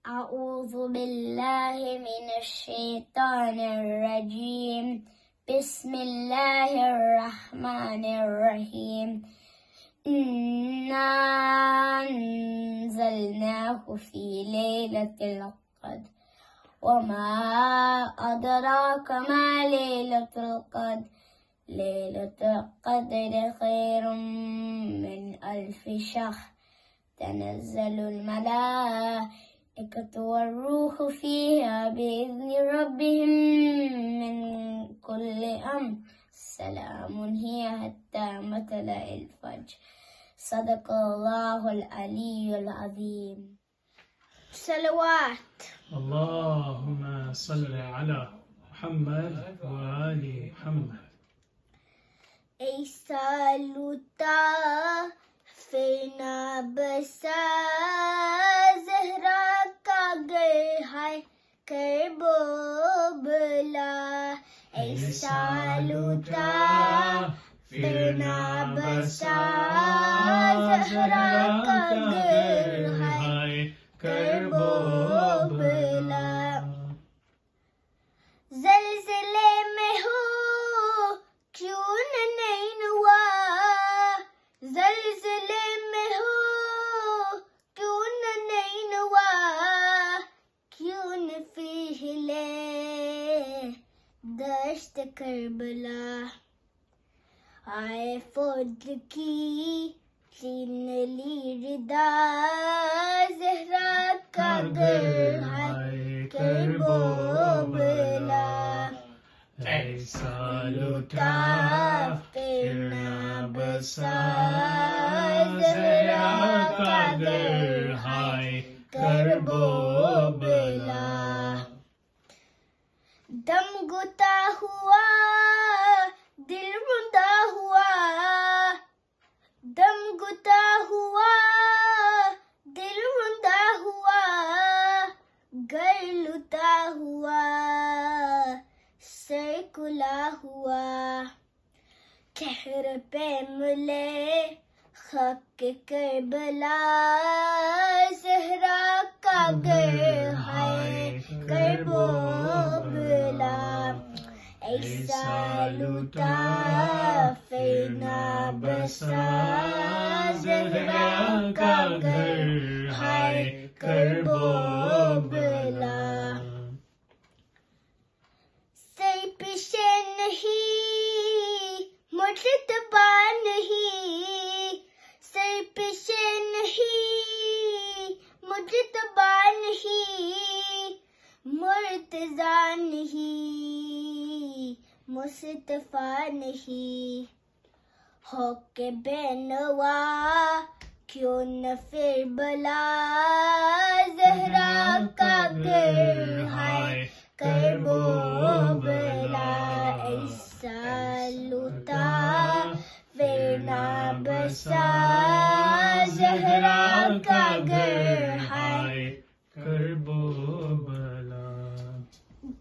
أعوذ بالله من الشيطان الرجيم بسم الله الرحمن الرحيم إنا أنزلناه في ليلة القدر وما أدراك ما ليلة القدر ليلة القدر خير من ألف شهر تنزل الملائكة والروح فيها بإذن ربهم من كل أمر سلام هي حتى مطلع الفجر صدق الله العلي العظيم صلوات اللهم صل على محمد وآل محمد Ey saluta fena basa Zahra ka ghar hai karbo bala Ey saluta fena basa Zahra ka ghar hai karbo bala ज़लज़ले में हो क्यों नहीं हुआ ज़लज़ले में हो क्यों नहीं हुआ क्यों फ़िहिले दश्त करबला आए फौज की छीन ली रिदा ज़हरा का घर है करबो बला ऐसा लुटा फिर ना बसा ज़हरा का घर हाय करबो बला दम गुता हुआ दिल रुंदा हुआ दम गुता हुआ दिल रुंदा हुआ घर लुटा हुआ सर कुला हुआ कहर पे मिले खाके करबला ज़हरा का घर हाय करबो बला ऐसा लुटा फिर ना बसा ज़हरा का घर हाय करबो बला सर पीछे नहीं मुर्तबा नहीं सर पीछे नहीं मुर्तबा नहीं मुर्तज़ा नहीं मुस्तफ़ा नहीं हो के बेनवा क्यों न फिर बला ज़हरा का घर हाय करबो बला ऐसा लुटा फिर ना बसा ज़हरा का घर हाय करबो बला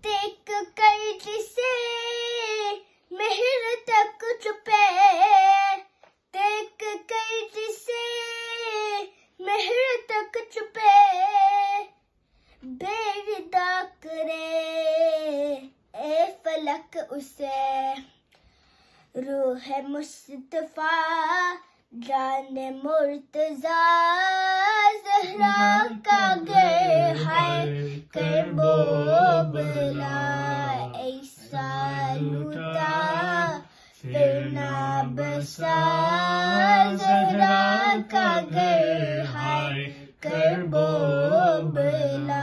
देख कर जिसे मेहर तक छुपे देख कर जिसे मेहर तक छुपे बेरिदा करे ए फलक उसे रूह मुस्तफा जाने मुर्तज़ा ज़हरा का घर हाय करबो बला ऐसा लुटा फिर ना बसा ज़हरा का घर हाय करबो बला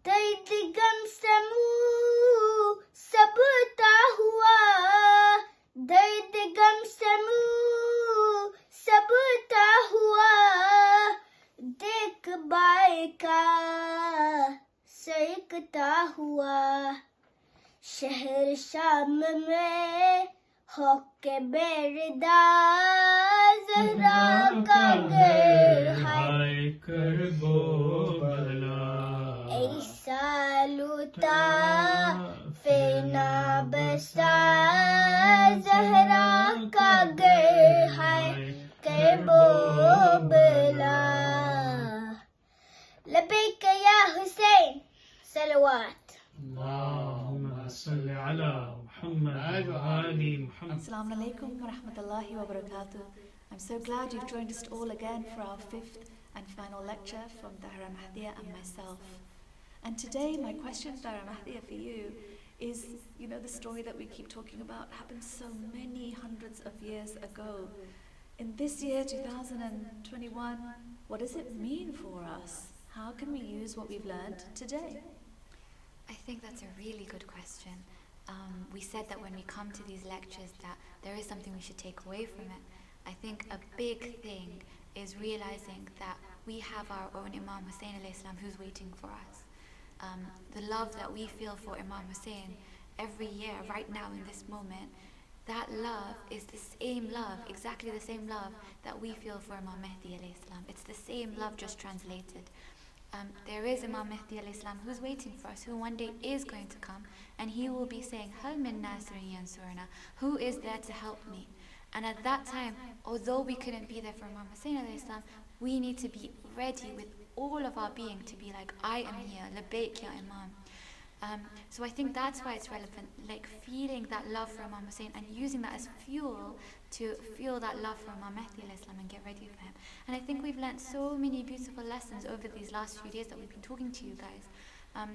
दर्द गम समूह सबता हुआ दर्द गम समूह सबता हुआ देख बाय का सरकता हुआ शहर शाम में होके बेरदा ज़हरा का घर हाय करबो बला ऐसा लुटा फिर ना बसा ज़हरा का घर हाय करबो बला Ali Muhammad. Assalamu alaikum wa rahmatullahi wa barakatuh. I'm so glad you've joined us all again for our fifth and final lecture from TAHIRA Mahdiyya and myself. And today my question, TAHIRA Mahdiyya, for you is, you know, the story that we keep talking about happened so many hundreds of years ago. In this year, 2021, what does it mean for us? How can we use what we've learned today? I think that's a really good question. We said that when we come to these lectures that there is something we should take away from it. I think a big thing is realizing that we have our own Imam Hussein alayhi salam who's waiting for us. The love that we feel for Imam Hussein every year, right now in this moment, that love is the same love, exactly the same love that we feel for Imam Mahdi alayhi salam. It's the same love, just translated. There is Imam Mahdi alayhi salam who's waiting for us, who one day is going to come, and he will be saying, Hal min nasirin yansuruna, who is there to help me? And at that time, although we couldn't be there for Imam Hussein alayhi salam, we need to be ready with all of our being to be like, I am here, labbaik ya Imam. So I think that's why it's relevant, like feeling that love for Imam Hussein and using that as fuel to feel that love for Imam Mahdi alayhi salam and get ready for him. And I think we've learnt so many beautiful lessons over these last few days that we've been talking to you guys.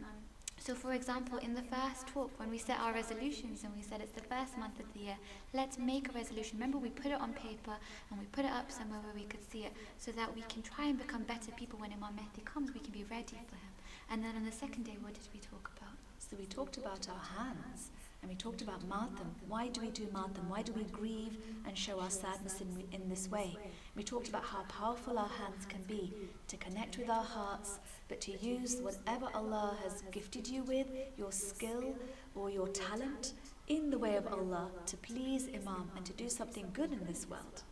So for example, in the first talk, when we set our resolutions and we said it's the first month of the year, let's make a resolution. Remember, we put it on paper and we put it up somewhere where we could see it so that we can try and become better people when Imam Mahdi comes, we can be ready for him. And then on the second day, what did we talk about? So we talked about our hands, and we talked about Matam. Why do we do Matam? Why do we grieve and show our sadness in this way? We talked about how powerful our hands can be to connect with our hearts, but to use whatever Allah has gifted you with, your skill or your talent, in the way of Allah, to please Imam and to do something good in this world.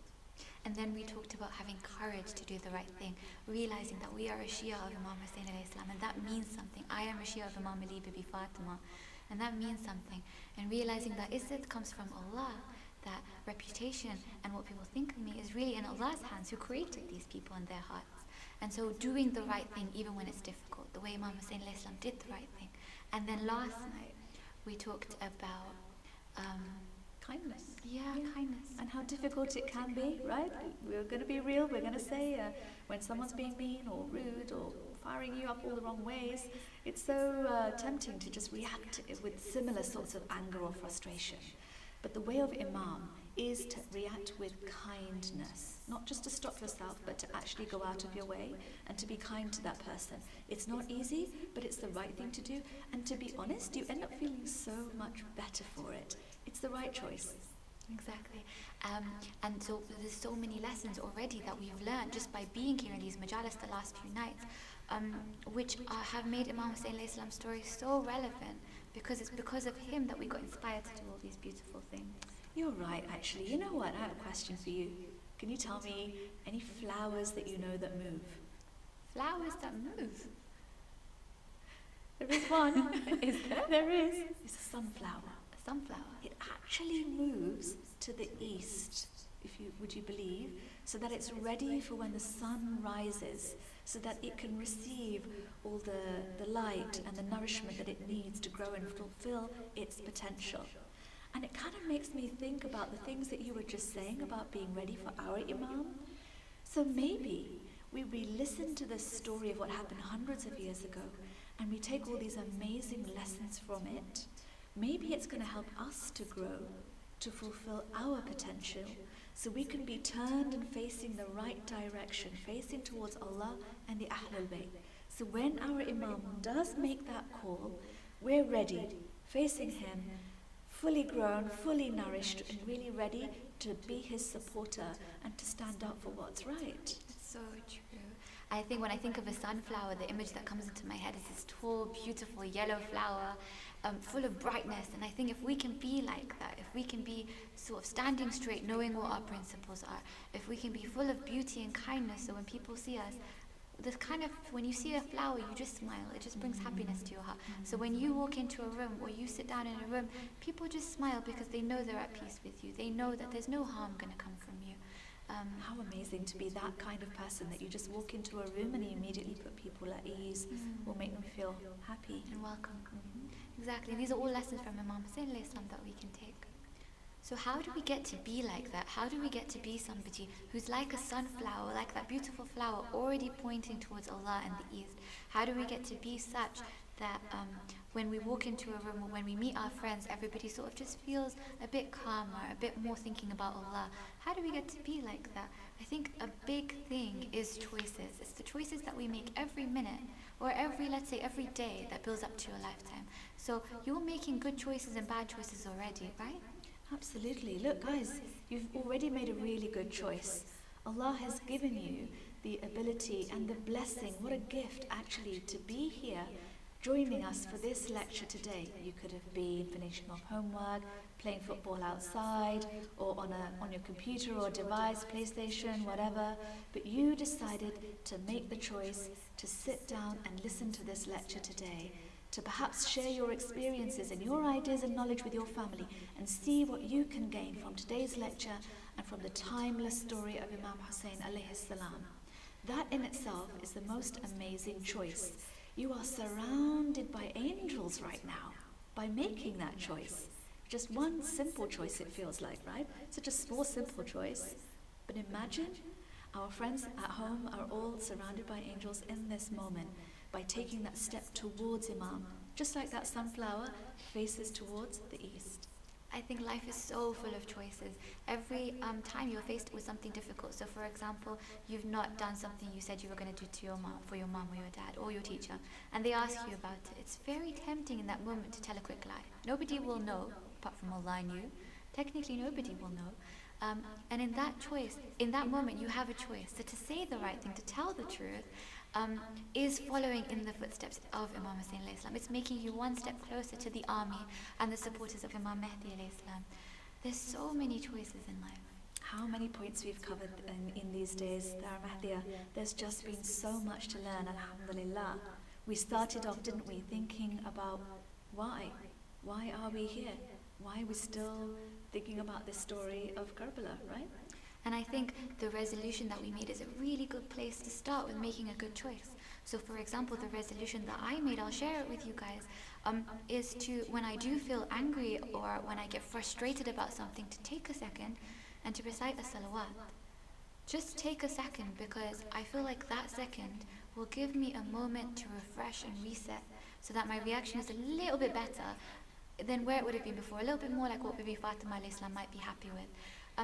And then we talked about having courage to do the right thing, realizing that we are a Shia of Imam Hussein alayhi salam, and that means something. I am a Shia of Imam Ali Bibi Fatima, and that means something. And realizing that izzat comes from Allah, that reputation and what people think of me is really in Allah's hands, who created these people in their hearts. And so doing the right thing even when it's difficult, the way Imam Hussein alayhi salam did the right thing. And then last night we talked about kindness. Yeah, kindness. And how difficult it can be, right? We're going to be real, we're going to say when someone's being mean or rude or firing you up all the wrong ways, it's so tempting to just react with similar sorts of anger or frustration. But the way of Imam is to react with kindness, not just to stop yourself, but to actually go out of your way and to be kind to that person. It's not easy, but it's the right thing to do. And to be honest, you end up feeling so much better for it. It's the right choice. Exactly. And so there's so many lessons already that we've learned just by being here in these majalis the last few nights, which have made Imam Hussein alayhi salam's story so relevant, because it's because of him that we got inspired to do all these beautiful things. You're right, actually. You know what? I have a question for you. Can you tell me any flowers that you know that move? Flowers that move? There is one. Is there? There is. It's a sunflower. A sunflower? It actually moves to the east, would you believe, so that it's ready for when the sun rises, so that it can receive all the light and the nourishment that it needs to grow and fulfill its potential. And it kind of makes me think about the things that you were just saying about being ready for our Imam. So maybe we re-listen to the story of what happened hundreds of years ago, and we take all these amazing lessons from it. Maybe it's going to help us to grow, to fulfill our potential, so we can be turned and facing the right direction, facing towards Allah and the Ahlul Bayt. So when our Imam does make that call, we're ready, facing him, fully grown, fully nourished, and really ready to be his supporter and to stand up for what's right. It's so true. I think when I think of a sunflower, the image that comes into my head is this tall, beautiful yellow flower, full of brightness. And I think if we can be like that, if we can be sort of standing straight, knowing what our principles are, if we can be full of beauty and kindness, so when people see us, this kind of, when you see a flower, you just smile. It just brings happiness to your heart. So when you walk into a room or you sit down in a room, people just smile because they know they're at peace with you. They know that there's no harm going to come from you. How amazing to be that kind of person, that you just walk into a room and you immediately put people at ease or make them feel happy and welcome. Exactly. These are all lessons from Imam Hussein alayhi salam that we can take. So how do we get to be like that? How do we get to be somebody who's like a sunflower, like that beautiful flower already pointing towards Allah and the East? How do we get to be such that when we walk into a room or when we meet our friends, everybody sort of just feels a bit calmer, a bit more thinking about Allah? How do we get to be like that? I think a big thing is choices. It's the choices that we make every minute or let's say every day that builds up to your lifetime. So you're making good choices and bad choices already, right? Absolutely. Look, guys, you've already made a really good choice. Allah has given you the ability and the blessing, what a gift actually, to be here joining us for this lecture today. You could have been finishing off homework, playing football outside, or on your computer or device, PlayStation, whatever, but you decided to make the choice to sit down and listen to this lecture today, to perhaps share your experiences and your ideas and knowledge with your family and see what you can gain from today's lecture and from the timeless story of Imam Hussein alayhi salam. That in itself is the most amazing choice. You are surrounded by angels right now by making that choice. Just one simple choice, it feels like, right? Such a small, simple choice. But imagine our friends at home are all surrounded by angels in this moment by taking that step towards Imam, just like that sunflower faces towards the east. I think life is so full of choices. Every time you're faced with something difficult. So for example, you've not done something you said you were going to do to your mom, for your mom or your dad or your teacher, and they ask you about it. It's very tempting in that moment to tell a quick lie. Nobody will know, apart from Allah and you. Technically nobody will know. And in that choice, in that moment you have a choice. So to say the right thing, to tell the truth, is following in the footsteps of Imam Hussein alayhi salam. It's making you one step closer to the army and the supporters of Imam Mahdi alayhi salam. There's so many choices in life. How many points we've covered in these days, Dara Mahdiya. There's just been so much to learn, alhamdulillah. We started off, didn't we, thinking about why? Why are we here? Why are we still thinking about this story of Karbala, right? And I think the resolution that we made is a really good place to start with making a good choice. So for example, the resolution that I made, I'll share it with you guys, is to, when I do feel angry or when I get frustrated about something, to take a second and to recite a salawat. Just take a second, because I feel like that second will give me a moment to refresh and reset so that my reaction is a little bit better than where it would have been before, a little bit more like what Bibi Fatima alayhi salam might be happy with.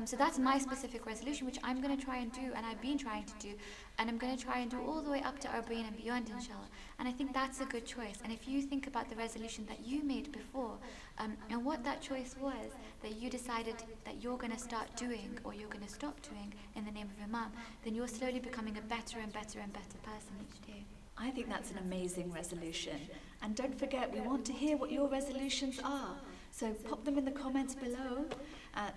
So that's my specific resolution, which I'm going to try and do, and I've been trying to do, and I'm going to try and do all the way up to Arba'in and beyond, inshallah. And I think that's a good choice. And if you think about the resolution that you made before, and what that choice was that you decided that you're going to start doing or you're going to stop doing in the name of Imam, then you're slowly becoming a better and better and better person each day. I think that's an amazing resolution. And don't forget, we want to hear what your resolutions are. So pop them in the comments below.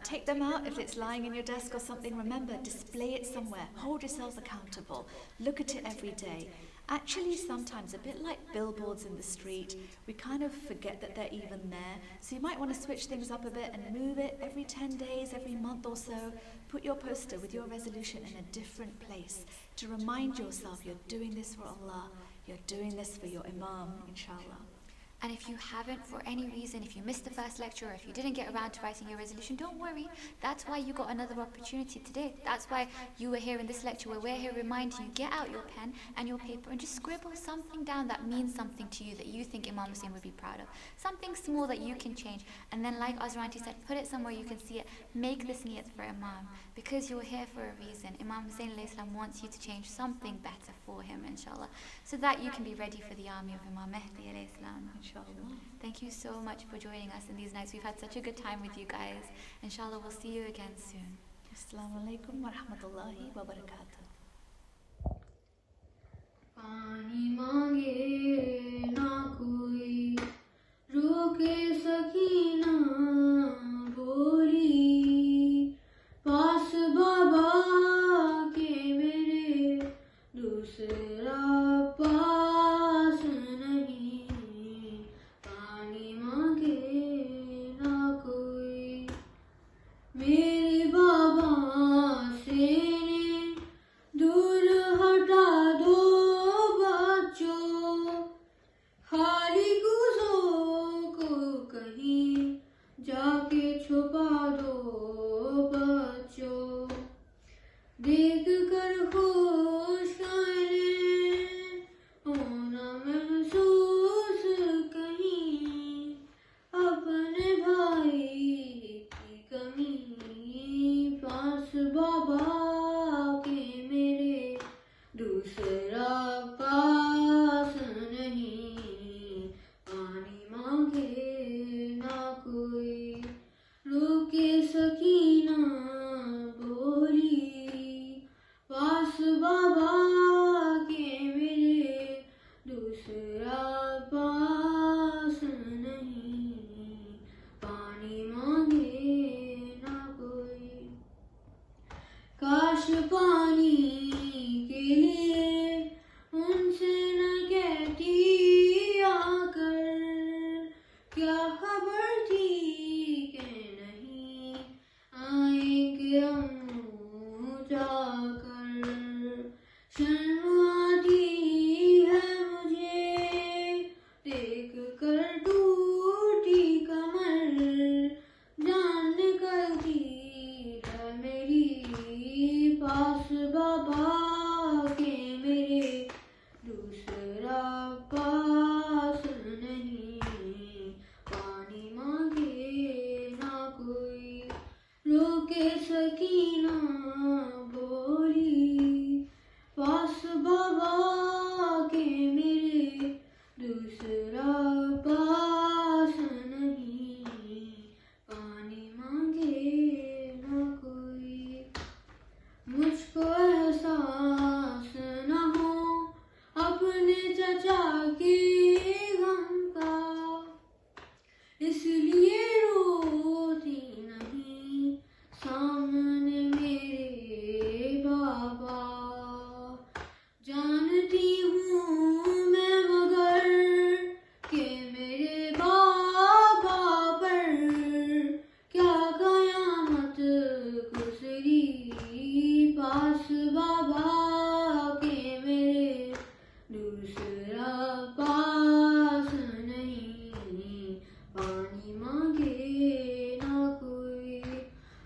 Take them out if it's lying in your desk or something. Remember, display it somewhere. Hold yourself accountable. Look at it every day. Actually, sometimes, a bit like billboards in the street, we kind of forget that they're even there. So you might want to switch things up a bit and move it every 10 days, every month or so. Put your poster with your resolution in a different place to remind yourself you're doing this for Allah. You're doing this for your Imam, inshallah. And if you haven't, for any reason, if you missed the first lecture or if you didn't get around to writing your resolution, don't worry. That's why you got another opportunity today. That's why you were here in this lecture where we're here reminding you, get out your pen and your paper and just scribble something down that means something to you, that you think Imam Hussein would be proud of. Something small that you can change. And then like AZRA auntie said, put it somewhere you can see it. Make this niyat for Imam, because you're here for a reason. Imam Hussein alayhi salam wants you to change something better for him, inshallah, so that you can be ready for the army of Imam Mahdi alayhi salam. Thank you so much for joining us in these nights. We've had such a good time with you guys. Inshallah, we'll see you again soon. Assalamu alaikum wa rahmatullahi wa barakatuh. पानी मांगे ना कोई रोके सकीना बोली पास बाबा के मेरे दूसरा पास नहीं पानी मांगे ना कोई मेरे बाबा से दूर हटा दो खाली गुजों को कहीं जाके छुपा दो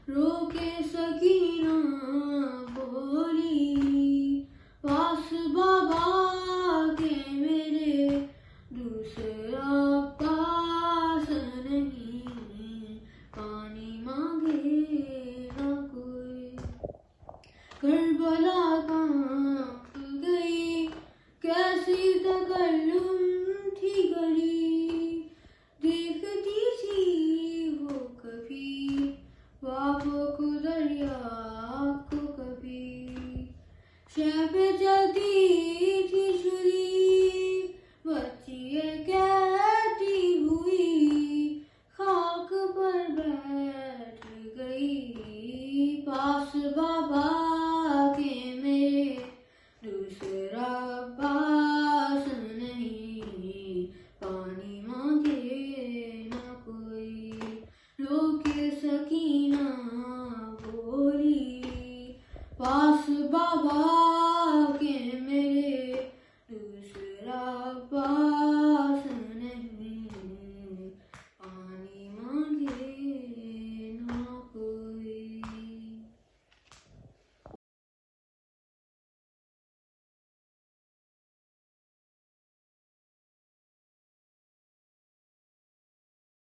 रो